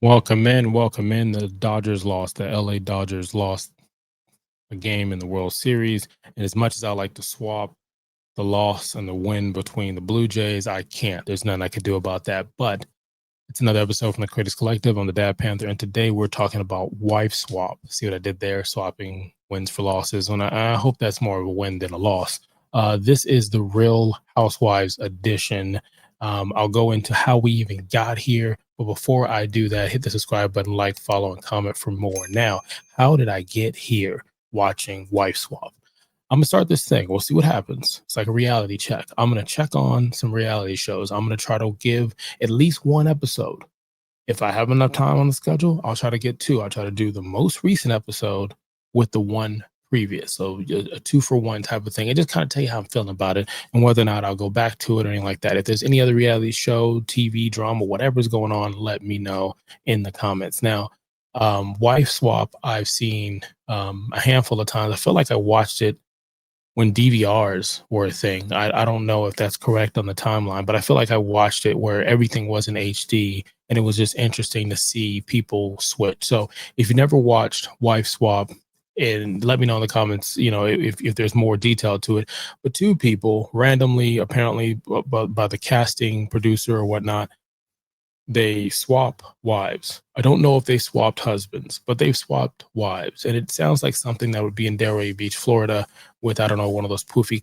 Welcome in. The Dodgers lost. The LA Dodgers lost a game in the World Series. And as much as I like to swap the loss and the win between the Blue Jays, I can't. There's nothing I can do about that. But it's another episode from the Critics Collective. I'm the Dad Panther. And today we're talking about wife swap. See what I did there? Swapping wins for losses. And I hope that's more of a win than a loss. This is the Real Housewives edition. I'll go into how we even got here. But before I do that, hit the subscribe button, like, follow, and comment for more. Now, how did I get here watching Wife Swap? I'm gonna start this thing. We'll see what happens. It's like a reality check. I'm gonna check on some reality shows. I'm gonna try to give at least one episode. If I have enough time on the schedule, I'll try to get two. I'll try to do the most recent episode with the one previous. So a 2-for-1 type of thing. And just kind of tell you how I'm feeling about it and whether or not I'll go back to it or anything like that. If there's any other reality show, TV, drama, whatever's going on, let me know in the comments. Now, Wife Swap, I've seen a handful of times. I feel like I watched it when DVRs were a thing. I don't know if that's correct on the timeline, but I feel like I watched it where everything was in HD and it was just interesting to see people switch. So if you never watched Wife Swap, and let me know in the comments, if there's more detail to it. But two people randomly, apparently by the casting producer or whatnot, they swap wives. I don't know if they swapped husbands, but they've swapped wives. And it sounds like something that would be in Delray Beach, Florida, with, I don't know, one of those poofy,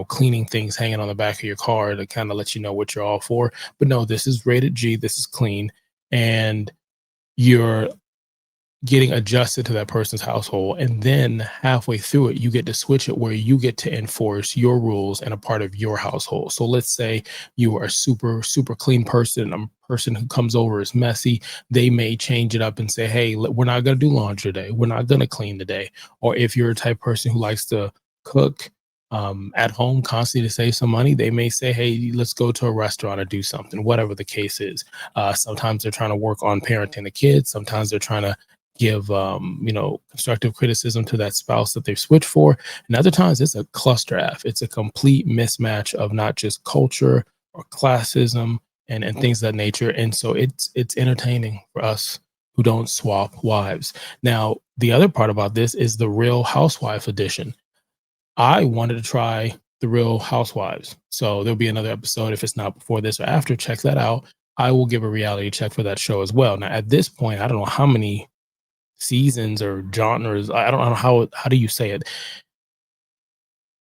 cleaning things hanging on the back of your car to kind of let you know what you're all for. But no, this is rated G. This is clean. And you're getting adjusted to that person's household, and then halfway through it you get to switch it where you get to enforce your rules and a part of your household. So let's say you are a super clean person, a person who comes over is messy. They may change it up and say, hey, we're not going to do laundry today, we're not going to clean today. Or if you're a type of person who likes to cook at home constantly to save some money, they may say, hey, let's go to a restaurant or do something, whatever the case is. Sometimes they're trying to work on parenting the kids, sometimes they're trying to give constructive criticism to that spouse that they've switched for, and other times it's a cluster F. It's a complete mismatch of not just culture or classism and things of that nature. And so it's entertaining for us who don't swap wives. Now, the other part about this is the Real Housewife edition. I wanted to try the Real Housewives, so there'll be another episode. If it's not before this or after, check that out. I will give a reality check for that show as well. Now, at this point, I don't know how many seasons or genres. I don't know how do you say it.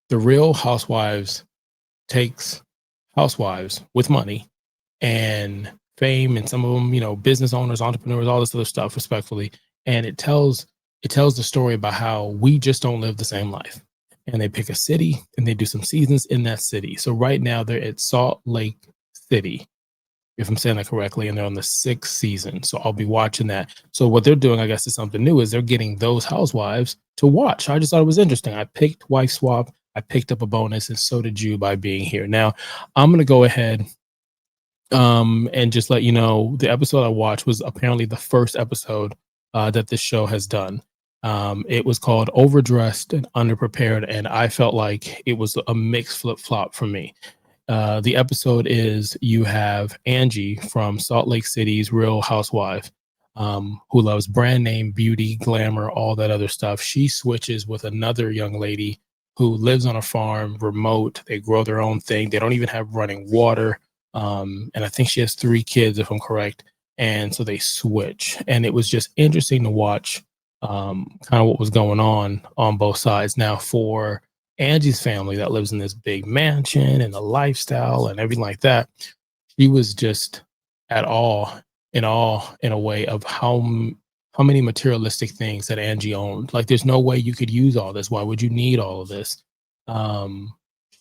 The Real Housewives takes housewives with money and fame, and some of them, business owners, entrepreneurs, all this other stuff, respectfully, and it tells the story about how we just don't live the same life. And they pick a city and they do some seasons in that city. So right now they're at Salt Lake City, if I'm saying that correctly, and they're on the 6th season. So I'll be watching that. So what they're doing, I guess, is something new, is they're getting those housewives to watch. I just thought it was interesting. I picked Wife Swap. I picked up a bonus, and so did you by being here. Now, I'm going to go ahead and just let you know the episode I watched was apparently the first episode that this show has done. It was called Overdressed and Underprepared, and I felt like it was a mixed flip-flop for me. The episode is, you have Angie from Salt Lake City's Real Housewife, who loves brand name, beauty, glamour, all that other stuff. She switches with another young lady who lives on a farm, remote. They grow their own thing. They don't even have running water. And I think she has 3 kids, if I'm correct. And so they switch. And it was just interesting to watch kind of what was going on both sides. Now, for Angie's family that lives in this big mansion and the lifestyle and everything like that, she was just at awe in a way of how many materialistic things that Angie owned. Like, there's no way you could use all this. Why would you need all of this?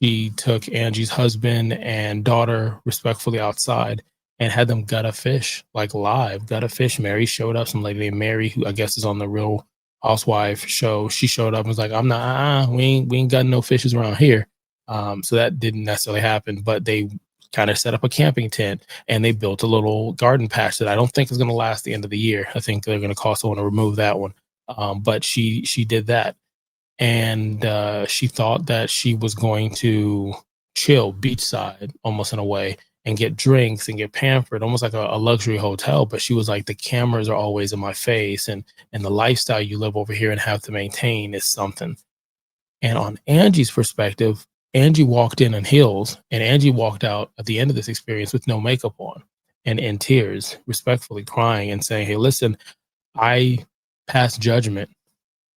She took Angie's husband and daughter respectfully outside and had them gut a fish, like live, gut a fish. Mary showed up, some lady named Mary, who I guess is on the Real Housewife show. She showed up and was like, I'm not, we ain't got no fishes around here. So that didn't necessarily happen, but they kind of set up a camping tent and they built a little garden patch that I don't think is going to last the end of the year. I think they're going to call someone to remove that one. But she did that. And she thought that she was going to chill beachside almost in a way. and get drinks and get pampered, almost like a luxury hotel. But she was like, the cameras are always in my face, and the lifestyle you live over here and have to maintain is something. And on Angie's perspective, Angie walked in heels, and Angie walked out at the end of this experience with no makeup on and in tears, respectfully crying and saying, "Hey, listen, I pass judgment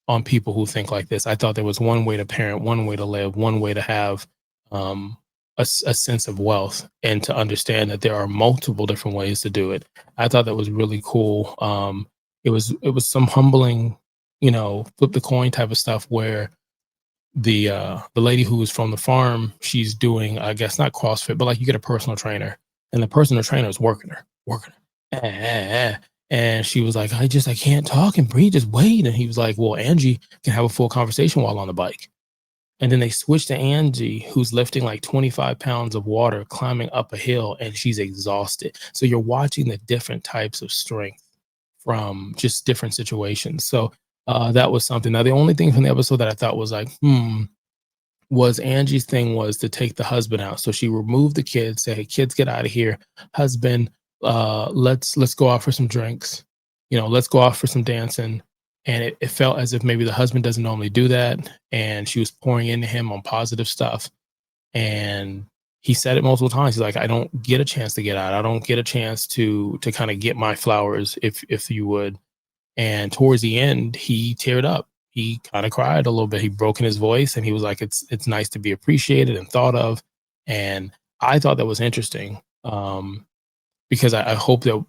on people who think like this. I thought there was one way to parent, one way to live, one way to have um, a sense of wealth, and to understand that there are multiple different ways to do it." I thought that was really cool. It was some humbling, flip the coin type of stuff where the lady who was from the farm, she's doing, I guess, not CrossFit, but like you get a personal trainer, and the personal trainer is working her. And she was like, I can't talk and breathe, just wait. And he was like, well, Angie can have a full conversation while on the bike. And then they switched to Angie, who's lifting like 25 pounds of water, climbing up a hill, and she's exhausted. So you're watching the different types of strength from just different situations. So that was something. Now, the only thing from the episode that I thought was like, was Angie's thing was to take the husband out. So she removed the kids, say, "Hey, kids, get out of here. Husband, let's go out for some drinks. Let's go out for some dancing." And it felt as if maybe the husband doesn't normally do that, and she was pouring into him on positive stuff. And he said it multiple times. He's like, "I don't get a chance to get out. I don't get a chance to kind of get my flowers, if you would." And towards the end, he teared up. He kind of cried a little bit. He broke in his voice, and he was like, "It's nice to be appreciated and thought of." And I thought that was interesting, because I hope it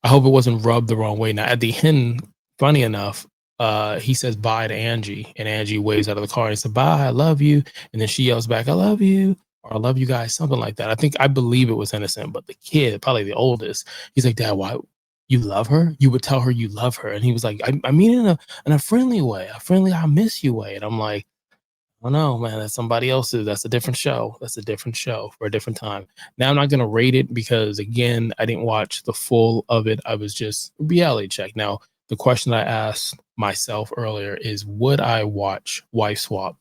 wasn't rubbed the wrong way. Now, at the end, funny enough, he says bye to Angie, and Angie waves out of the car and said, "Bye, I love you." And then she yells back, "I love you," or "I love you guys," something like that. I believe it was innocent, but the kid, probably the oldest, he's like, "Dad, why you love her? You would tell her you love her." And he was like, I mean in a friendly way, a friendly "I miss you" way. And I'm like, "Oh no, man, that's somebody else's. That's a different show. That's a different show for a different time." Now I'm not gonna rate it because again, I didn't watch the full of it. I was just reality check. Now, the question I asked myself earlier is, would I watch Wife Swap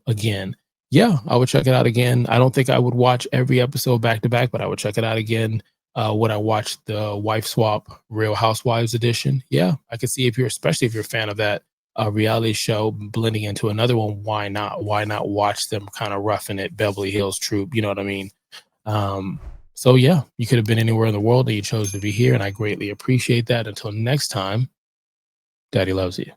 again? Yeah, I would check it out again. I don't think I would watch every episode back to back, but I would check it out again. Would I watch the Wife Swap Real Housewives edition? Yeah, I could see, especially if you're a fan of that a reality show blending into another one, why not? Why not watch them kind of roughing it, Beverly Hills Troop? You know what I mean? Um, so yeah, you could have been anywhere in the world and you chose to be here, and I greatly appreciate that. Until next time, Daddy loves you.